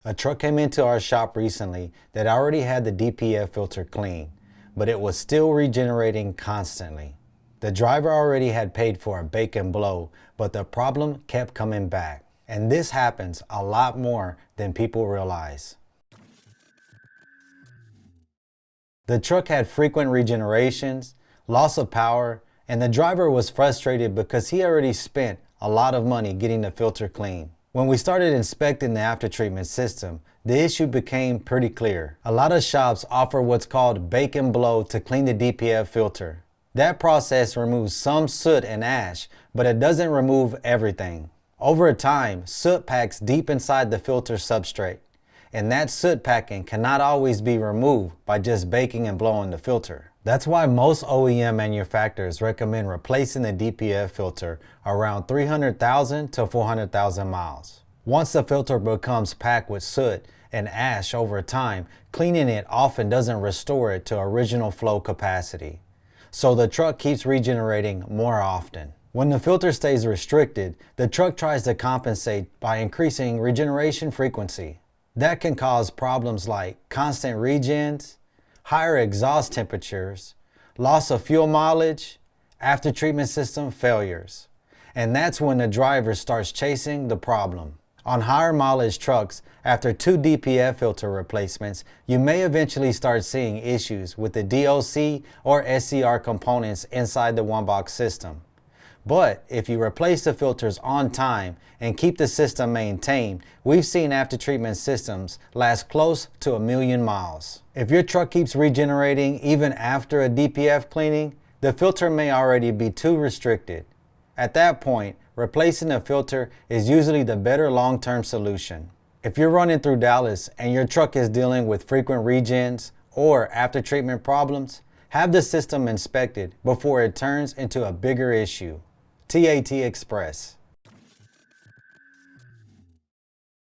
A truck came into our shop recently that already had the DPF filter clean, but it was still regenerating constantly. The driver already had paid for a bake and blow, but the problem kept coming back. And this happens a lot more than people realize. The truck had frequent regenerations, loss of power, and the driver was frustrated because he already spent a lot of money getting the filter clean. When we started inspecting the aftertreatment system, the issue became pretty clear. A lot of shops offer what's called bake and blow to clean the DPF filter. That process removes some soot and ash, but it doesn't remove everything. Over time, soot packs deep inside the filter substrate, and that soot packing cannot always be removed by just baking and blowing the filter. That's why most OEM manufacturers recommend replacing the DPF filter around 300,000 to 400,000 miles. Once the filter becomes packed with soot and ash over time, cleaning it often doesn't restore it to original flow capacity. So the truck keeps regenerating more often. When the filter stays restricted, the truck tries to compensate by increasing regeneration frequency. That can cause problems like constant regens, higher exhaust temperatures, loss of fuel mileage, after-treatment system failures. And that's when the driver starts chasing the problem. On higher mileage trucks, after 2 DPF filter replacements, you may eventually start seeing issues with the DOC or SCR components inside the one-box system. But if you replace the filters on time and keep the system maintained, we've seen after-treatment systems last close to 1,000,000 miles. If your truck keeps regenerating even after a DPF cleaning, the filter may already be too restricted. At that point, replacing the filter is usually the better long-term solution. If you're running through Dallas and your truck is dealing with frequent regens or after-treatment problems, have the system inspected before it turns into a bigger issue. TAT Express.